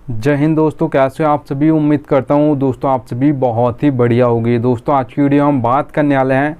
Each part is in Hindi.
जय हिंद दोस्तों, कैसे हो आप सभी। उम्मीद करता हूँ दोस्तों आप सभी बहुत ही बढ़िया होगी। दोस्तों आज की वीडियो हम बात करने वाले हैं,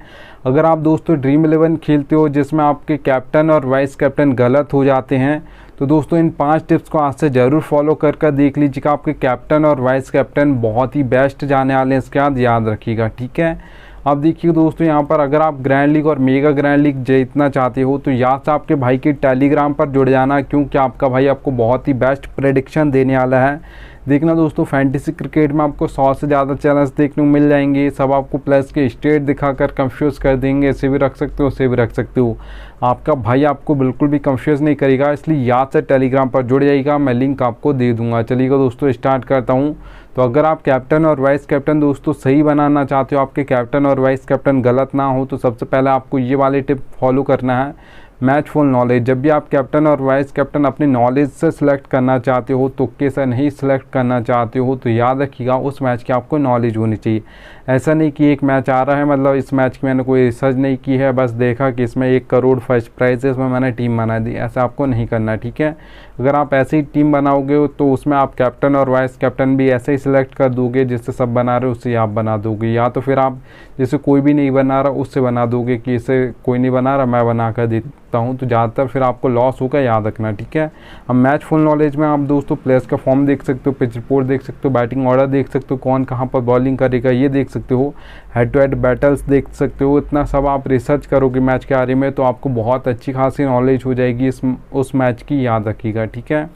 अगर आप दोस्तों ड्रीम 11 खेलते हो जिसमें आपके कैप्टन और वाइस कैप्टन गलत हो जाते हैं, तो दोस्तों इन 5 टिप्स को आज से ज़रूर फॉलो कर देख लीजिएगा। आपके कैप्टन और वाइस कैप्टन बहुत ही बेस्ट जाने वाले हैं, इसके बाद याद रखिएगा, ठीक है। अब देखिए दोस्तों, यहाँ पर अगर आप ग्रैंड लीग और मेगा ग्रैंड लीग जीतना चाहते हो तो यहाँ से आपके भाई के टेलीग्राम पर जुड़ जाना, क्योंकि आपका भाई आपको बहुत ही बेस्ट प्रेडिक्शन देने वाला है। देखना दोस्तों, फैंटेसी क्रिकेट में आपको 100 से ज़्यादा चैनल्स देखने को मिल जाएंगे। सब आपको प्लस के स्टेट दिखाकर कंफ्यूज कर देंगे, ऐसे भी रख सकते हो, उसे भी रख सकते हो। आपका भाई आपको बिल्कुल भी कंफ्यूज नहीं करेगा, इसलिए याद से टेलीग्राम पर जुड़ जाइएगा, मैं लिंक आपको दे दूंगा। चलिएगा दोस्तों स्टार्ट करता हूँ। तो अगर आप कैप्टन और वाइस कैप्टन दोस्तों सही बनाना चाहते हो, आपके कैप्टन और वाइस कैप्टन गलत ना हो, तो सबसे पहले आपको ये वाले टिप फॉलो करना है, मैच फुल नॉलेज। जब भी आप कैप्टन और वाइस कैप्टन अपनी नॉलेज से सिलेक्ट करना चाहते हो, तुक्के से नहीं सिलेक्ट करना चाहते हो, तो याद रखिएगा उस मैच की आपको नॉलेज होनी चाहिए। ऐसा नहीं कि एक मैच आ रहा है, मतलब इस मैच की मैंने कोई रिसर्च नहीं की है, बस देखा कि इसमें 1 करोड़ फर्स्ट प्राइज है, इसमें मैंने टीम बना दी, ऐसा आपको नहीं करना, ठीक है। अगर आप ऐसे ही टीम बनाओगे तो उसमें आप कैप्टन और वाइस कैप्टन भी ऐसे ही सिलेक्ट कर दोगे, जिससे सब बना रहे उससे आप बना दोगे, या तो फिर आप जैसे कोई भी नहीं बना रहा उससे बना दोगे कि इसे कोई नहीं बना रहा मैं बना कर देता हूँ, तो ज़्यादातर फिर आपको लॉस होगा, याद रखना, ठीक है। अब मैच फुल नॉलेज में आप दोस्तों प्लेयर्स का फॉर्म देख सकते हो, पिच रिपोर्ट देख सकते हो, बैटिंग ऑर्डर देख सकते हो, कौन कहाँ पर बॉलिंग करेगा ये देख सकते हो, हेड टू हेड बैटल्स देख सकते हो। इतना सब आप रिसर्च करोगे मैच के बारे में तो आपको बहुत अच्छी खासी नॉलेज हो जाएगी उस मैच की, याद रखिएगा, ठीक है।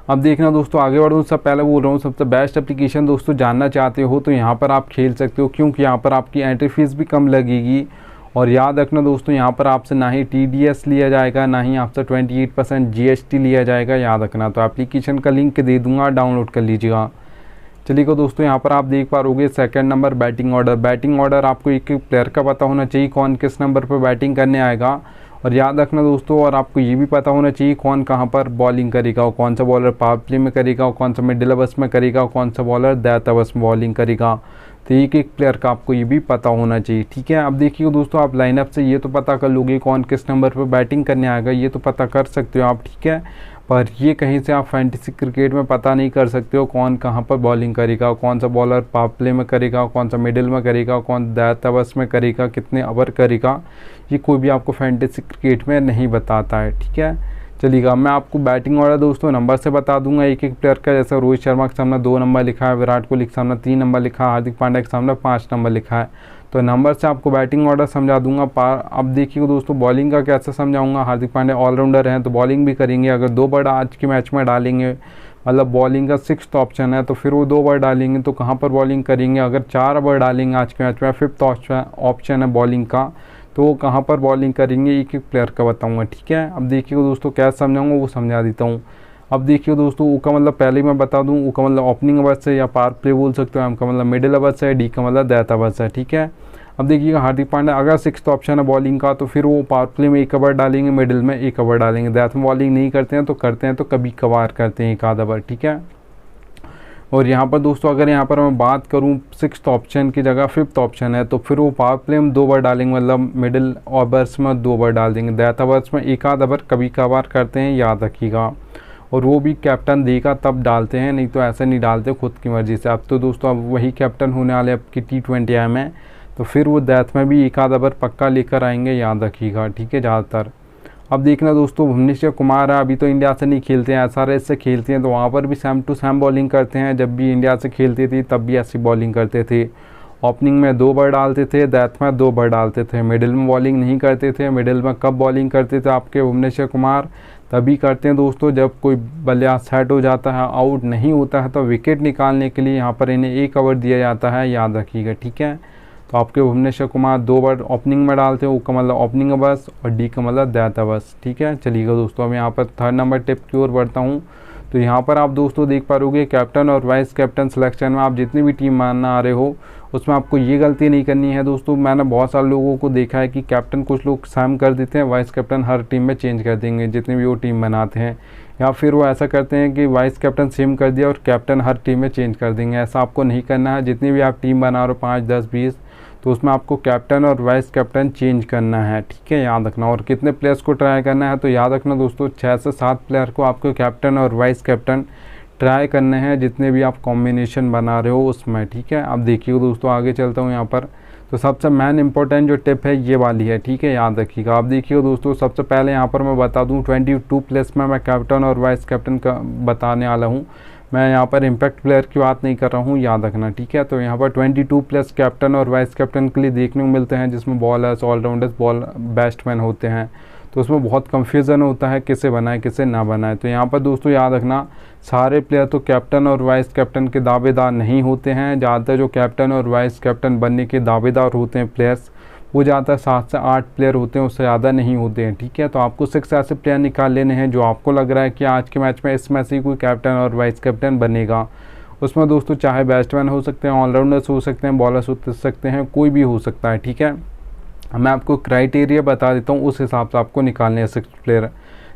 अब देखना दोस्तों, आगे बढ़ूँ उससे पहले बोल रहा हूँ, सबसे बेस्ट एप्लीकेशन दोस्तों जानना चाहते हो तो यहाँ पर आप खेल सकते हो, क्योंकि यहाँ पर आपकी एंट्री फीस भी कम लगेगी। और याद रखना दोस्तों, यहाँ पर आपसे ना ही TDS लिया जाएगा, ना ही आपसे 28% GST लिया जाएगा, याद रखना। तो एप्लीकेशन का लिंक दे दूँगा, डाउनलोड कर लीजिएगा। चलिएगा दोस्तों, यहाँ पर आप देख पा रहोगे second number batting order. Batting order आपको एक एक प्लेयर का पता होना चाहिए, कौन किस नंबर पर बैटिंग करने आएगा। और याद रखना दोस्तों, और आपको ये भी पता होना चाहिए कौन कहाँ पर बॉलिंग करेगा, और कौन सा बॉलर पावर प्ले में करेगा, और कौन सा मिडिल ओवर्स में करेगा, और कौन सा बॉलर डेथ ओवर्स में बॉलिंग करेगा। तो एक एक प्लेयर का आपको ये भी पता होना चाहिए, ठीक है। अब देखिए दोस्तों, आप लाइनअप से ये तो पता कर लोगे कौन किस नंबर पर बैटिंग करने आएगा, ये तो पता कर सकते हो आप, ठीक है। पर ये कहीं से आप फैंटेसी क्रिकेट में पता नहीं कर सकते हो कौन कहाँ पर बॉलिंग करेगा, कौन सा बॉलर पावर प्ले में करेगा, कौन सा मिडिल में करेगा, कौन डेथ ओवर्स में करेगा, कितने ओवर करेगा, ये कोई भी आपको फैंटेसी क्रिकेट में नहीं बताता है, ठीक है। चलिएगा, मैं आपको बैटिंग ऑर्डर दोस्तों नंबर से बता दूंगा एक एक प्लेयर का। जैसे रोहित शर्मा के सामने 2 नंबर लिखा है, विराट कोहली के सामने 3 नंबर लिखा है, हार्दिक पांड्या के सामने 5 नंबर लिखा है, तो नंबर से आपको बैटिंग ऑर्डर समझा दूंगा। अब देखिए दोस्तों, बॉलिंग का कैसे समझाऊंगा। हार्दिक पांड्या ऑलराउंडर हैं तो बॉलिंग भी करेंगे, अगर 2 बड़ा आज के मैच में डालेंगे, मतलब बॉलिंग का 6th ऑप्शन है तो फिर वो 2 बार डालेंगे, तो कहाँ पर बॉलिंग करेंगे। अगर 4 बार डालेंगे आज के मैच में, 5th ऑप्शन है बॉलिंग का, तो वो कहाँ पर बॉलिंग करेंगे एक एक प्लेयर का बताऊंगा, ठीक है। अब देखिए दोस्तों, क्या समझाऊंगा वो समझा देता हूँ। अब देखिए दोस्तों, U का मतलब पहले ही मैं बता दूँ, U का मतलब ओपनिंग ओवर्स है या पावर प्ले बोल सकते हो, M का मतलब मिडिल ओवर्स है, D का मतलब डेथ ओवर्स है, ठीक है। अब देखिएगा, हार्दिक पांड्या अगर 6th ऑप्शन है बॉलिंग का, तो फिर वो पावर प्ले में 1 ओवर डालेंगे, मिडिल में 1 ओवर डालेंगे, डेथ में बॉलिंग नहीं करते हैं तो करते हैं तो कभी कभार करते हैं 1 आध ओवर, ठीक है। और यहाँ पर दोस्तों, अगर यहाँ पर मैं बात करूँ 6th ऑप्शन की जगह 5th ऑप्शन है, तो फिर वो पावर प्ले में 2 बार डालेंगे, मतलब मिडिल ओवर्स में 2 बार डाल देंगे, डेथ ओवर्स में 1 आध ओवर कभी कभार करते हैं, याद रखिएगा। और वो भी कैप्टन देगा तब डालते हैं, नहीं तो ऐसे नहीं डालते खुद की मर्जी से। अब तो दोस्तों अब वही कैप्टन होने वाले आपकी T20I में, तो फिर वो डेथ में भी 1 आध ओवर पक्का लेकर आएंगे, याद रखिएगा, ठीक है, ज़्यादातर। अब देखना दोस्तों, भुवनेश्वर कुमार है, अभी तो इंडिया से नहीं खेलते हैं, SRH से खेलते हैं, तो वहाँ पर भी सेम टू सेम बॉलिंग करते हैं। जब भी इंडिया से खेलती थी तब भी ऐसी बॉलिंग करते थे, ओपनिंग में 2 बार डालते थे, डेथ में 2 बार डालते थे, मिडिल में बॉलिंग नहीं करते थे। मिडिल में कब बॉलिंग करते थे आपके भुवनेश्वर कुमार, तभी करते हैं दोस्तों जब कोई बल्लेबाज सेट हो जाता है, आउट नहीं होता है, तो विकेट निकालने के लिए यहाँ पर इन्हें 1 ओवर दिया जाता है, याद रखिएगा, ठीक है। तो आपके भुवनेश्वर कुमार 2 बार ओपनिंग में डालते हैं, U का मतलब ओपनिंग ओवर्स और D का मतलब डेथ ओवर्स, ठीक है। चलिएगा दोस्तों, अब यहाँ पर 3rd नंबर टिप की ओर बढ़ता हूँ। तो यहाँ पर आप दोस्तों देख पा रहोगे, कैप्टन और वाइस कैप्टन सिलेक्शन में आप जितनी भी टीम मानना आ रहे हो उसमें आपको ये गलती नहीं करनी है दोस्तों। मैंने बहुत सारे लोगों को देखा है कि कैप्टन कुछ लोग सेम कर देते हैं, वाइस कैप्टन हर टीम में चेंज कर देंगे जितनी भी वो टीम बनाते हैं, या फिर वो ऐसा करते हैं कि वाइस कैप्टन सेम कर दिया और कैप्टन हर टीम में चेंज कर देंगे। ऐसा आपको नहीं करना है। जितनी भी आप टीम बना रहे हो 5, 10, 20, तो उसमें आपको कैप्टन और वाइस कैप्टन चेंज करना है, ठीक है, याद रखना। और कितने प्लेयर्स को ट्राई करना है, तो याद रखना दोस्तों 6 से 7 प्लेयर को आपको कैप्टन और वाइस कैप्टन ट्राई करने हैं जितने भी आप कॉम्बिनेशन बना रहे हो उसमें, ठीक है। अब देखिए दोस्तों आगे चलता हूँ यहाँ पर। तो सबसे मेन इंपॉर्टेंट जो टिप है ये वाली है, ठीक है, याद रखिएगा। आप देखिए दोस्तों सबसे पहले यहाँ पर मैं बता दूँ 22 प्लेस में मैं कैप्टन और वाइस कैप्टन का बताने वाला हूँ। मैं यहाँ पर इम्पैक्ट प्लेयर की बात नहीं कर रहा हूँ, याद रखना, ठीक है। तो यहाँ पर 22 प्लस कैप्टन और वाइस कैप्टन के लिए देखने को मिलते हैं, जिसमें बॉलर्स, ऑलराउंडर्स, बैट्समैन होते हैं। तो उसमें बहुत कन्फ्यूज़न होता है किसे बनाए किसे ना बनाए। तो यहाँ पर दोस्तों याद रखना, सारे प्लेयर तो कैप्टन और वाइस कैप्टन के दावेदार नहीं होते हैं। ज़्यादातर जो कैप्टन और वाइस कैप्टन बनने के दावेदार होते हैं प्लेयर्स, वो ज़्यादातर 7 से 8 प्लेयर होते हैं, उससे ज़्यादा नहीं होते हैं, ठीक है। तो आपको 6 ऐसे प्लेयर निकाल लेने हैं जो आपको लग रहा है कि आज के मैच में इसमें से ही कोई कैप्टन और वाइस कैप्टन बनेगा। उसमें दोस्तों चाहे बैट्समैन हो सकते हैं, ऑलराउंडर्स हो सकते हैं, बॉलर्स हो सकते हैं, कोई भी हो सकता है, ठीक है। मैं आपको क्राइटेरिया बता देता हूँ, उस हिसाब से आपको निकालने हैं 6 प्लेयर।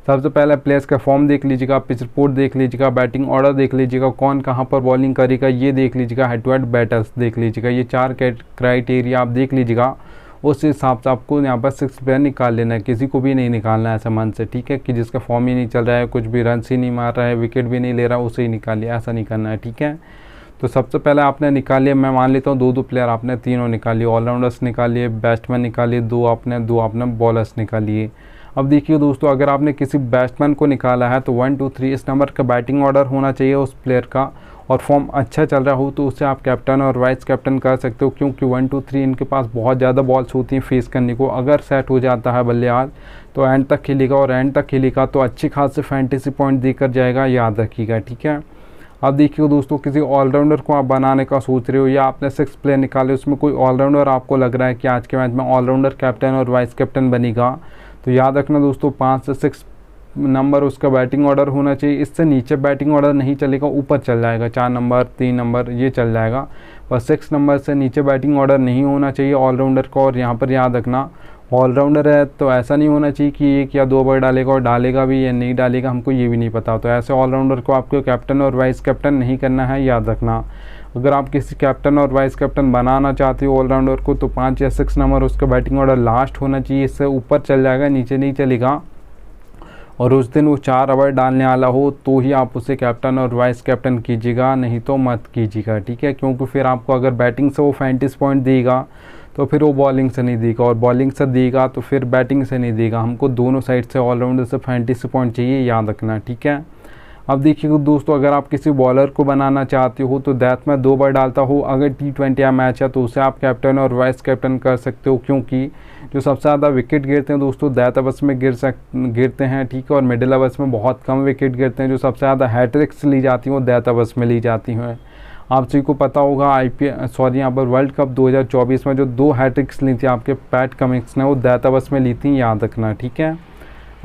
सबसे पहले प्लेयर्स का फॉर्म देख लीजिएगा, पिच रिपोर्ट देख लीजिएगा, बैटिंग ऑर्डर देख लीजिएगा, कौन कहाँ पर बॉलिंग करेगा ये देख लीजिएगा, हेड टू हेड बैटर्स देख लीजिएगा। ये 4 क्राइटेरिया आप देख लीजिएगा, उस हिसाब से आपको यहाँ पर 6 प्लेयर निकाल लेना है। किसी को भी नहीं निकालना है ऐसा मन से, ठीक है, कि जिसका फॉर्म ही नहीं चल रहा है, कुछ भी रन ही नहीं मार रहा है, विकेट भी नहीं ले रहा, उसे ही निकालिए, ऐसा नहीं करना है, ठीक है। तो सबसे पहले आपने निकालिए, मैं मान लेता हूँ 2-2 प्लेयर आपने तीनों निकालिए, ऑलराउंडर्स निकालिए, बैट्समैन निकालिए, 2 आपने बॉलर्स निकालिए। अब देखिए दोस्तों, अगर आपने किसी बैट्समैन को निकाला है तो 1 2 3 इस नंबर का बैटिंग ऑर्डर होना चाहिए उस प्लेयर का, और फॉर्म अच्छा चल रहा हो तो उससे आप कैप्टन और वाइस कैप्टन कर सकते हो, क्योंकि 1 2 3 इनके पास बहुत ज़्यादा बॉल्स होती हैं फेस करने को। अगर सेट हो जाता है बल्लेबाज तो एंड तक खेलेगा, और एंड तक खेलेगा तो अच्छी खासी फैंटेसी पॉइंट देकर जाएगा, याद रखिएगा, ठीक है। अब देखिए दोस्तों, किसी ऑलराउंडर को आप बनाने का सोच रहे हो या आपने 6 प्लेयर निकाले, उसमें कोई ऑलराउंडर आपको लग रहा है कि आज के मैच में ऑलराउंडर कैप्टन और वाइस कैप्टन बनेगा, तो याद रखना दोस्तों 5 से 6 नंबर उसका बैटिंग ऑर्डर होना चाहिए। इससे नीचे बैटिंग ऑर्डर नहीं चलेगा, ऊपर चल जाएगा, 4 नंबर 3 नंबर ये चल जाएगा, बस 6 नंबर से नीचे बैटिंग ऑर्डर नहीं होना चाहिए ऑलराउंडर का। और यहाँ पर याद रखना, ऑलराउंडर है तो ऐसा नहीं होना चाहिए कि 1 या 2 ओवर डालेगा, और डालेगा भी या नहीं डालेगा हमको ये भी नहीं पता। तो ऐसे ऑलराउंडर को आपको कैप्टन और वाइस कैप्टन नहीं करना है, याद रखना। अगर आप किसी कैप्टन और वाइस कैप्टन बनाना चाहते हो ऑलराउंडर को, तो 5 या 6 नंबर उसका बैटिंग ऑर्डर लास्ट होना चाहिए, इससे ऊपर चल जाएगा, नीचे नहीं चलेगा। और उस दिन वो 4 ओवर डालने वाला हो तो ही आप उसे कैप्टन और वाइस कैप्टन कीजिएगा, नहीं तो मत कीजिएगा, ठीक है। क्योंकि फिर आपको अगर बैटिंग से वो फैंटेसी पॉइंट देगा तो फिर वो बॉलिंग से नहीं देगा, और बॉलिंग से देगा तो फिर बैटिंग से नहीं देगा। हमको दोनों साइड से ऑलराउंडर से फैंटेसी पॉइंट चाहिए, याद रखना, ठीक है। अब देखिए दोस्तों, अगर आप किसी बॉलर को बनाना चाहते हो तो दैट में 2 बार डालता हो, अगर T20 मैच है तो उसे आप कैप्टन और वाइस कैप्टन कर सकते हो, क्योंकि जो सबसे ज़्यादा विकेट गिरते हैं दोस्तों दैट ओवर्स में गिरते हैं, ठीक है। और मिडिल ओवर्स में बहुत कम विकेट गिरते हैं। जो सबसे ज़्यादा हैट्रिक्स ली जाती हैं वो दैट ओवर्स में ली जाती हैं। आप सभी को पता होगा यहाँ पर वर्ल्ड कप 2024 में जो 2 हैट्रिक्स ली थी आपके पैट कमिंस ने, वो दैट ओवर्स में ली थी, याद रखना, ठीक है।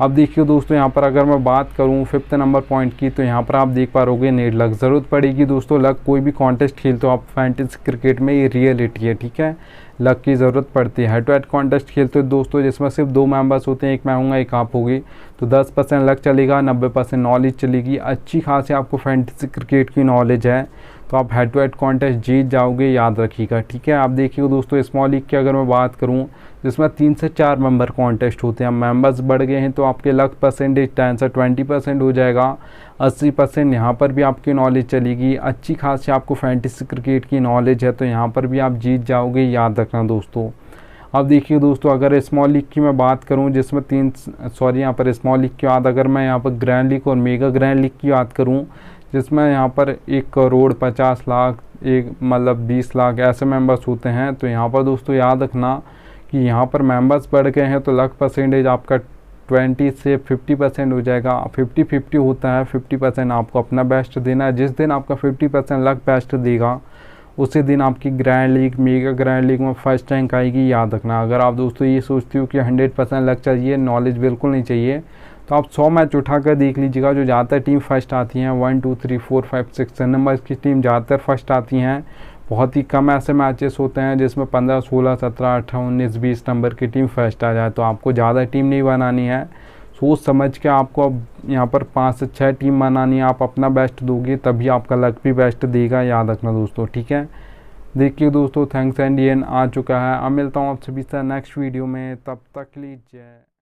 अब देखिए दोस्तों, यहाँ पर अगर मैं बात करूँ 5th नंबर पॉइंट की, तो यहाँ पर आप देख पा रहोगे नेट लक ज़रूरत पड़ेगी दोस्तों। लक कोई भी कॉन्टेस्ट खेलते हो आप फैंटेसी क्रिकेट में, ये रियलिटी है, ठीक है, लक की ज़रूरत पड़ती है। हेड टू हेड कॉन्टेस्ट खेलते हो दोस्तों, जिसमें सिर्फ 2 मेंबर्स होते हैं, एक मैं हूँगा एक आप होगी, तो 10% लक चलेगा, 90% नॉलेज चलेगी। अच्छी खासी आपको फैंटेसी क्रिकेट की नॉलेज है तो आप हेड टू हेड कॉन्टेस्ट जीत जाओगे, याद रखिएगा, ठीक है। आप देखिए दोस्तों, स्मॉल लीग की अगर मैं बात करूं, जिसमें 3 से 4 मेंबर कॉन्टेस्ट होते हैं। मेंबर्स बढ़ गए हैं तो आपके लक परसेंटेज 10 से 20% हो जाएगा, 80% यहाँ पर भी आपकी नॉलेज चलेगी। अच्छी खासी आपको फैंटेसी क्रिकेट की नॉलेज है तो यहाँ पर भी आप जीत जाओगे, याद रखना दोस्तों। अब देखिए दोस्तों, अगर स्मॉल लीग की मैं बात करूं, जिसमें यहाँ पर स्मॉल लीग की बात, अगर मैं यहाँ पर ग्रैंड लीग और मेगा ग्रैंड लीग की बात करूं, जिसमें यहाँ पर 1 करोड़ 50 लाख, एक मतलब 20 लाख ऐसे मेंबर्स होते हैं। तो यहाँ पर दोस्तों याद रखना कि यहाँ पर मेंबर्स बढ़ गए हैं तो लक परसेंटेज आपका 20 से 50% हो जाएगा। 50-50 होता है, 50% आपको अपना बेस्ट देना है। जिस दिन आपका 50% लक बेस्ट देगा उसी दिन आपकी grand league mega grand league में फर्स्ट रैंक आएगी, याद रखना। अगर आप दोस्तों ये सोचते हो कि 100% लक चाहिए, नॉलेज बिल्कुल नहीं चाहिए, तो आप 100 मैच उठाकर देख लीजिएगा। जो ज़्यादातर टीम फर्स्ट आती हैं 1 2 3 4 5 6 नंबर की टीम ज़्यादातर फर्स्ट आती हैं। बहुत ही कम ऐसे मैचेस होते हैं जिसमें 15 16 17 18 19 20 नंबर की टीम फर्स्ट आ जाए। तो आपको ज़्यादा टीम नहीं बनानी है, सोच समझ के आपको अब यहाँ पर 5 से 6 टीम बनानी है। आप अपना बेस्ट दोगे तभी आपका लक भी बेस्ट देगा, याद रखना दोस्तों, ठीक है। देखिए दोस्तों, थैंक्स एंड एंड आ चुका है। अब मिलता हूँ आप सभी से नेक्स्ट वीडियो में, तब तक लीजिए।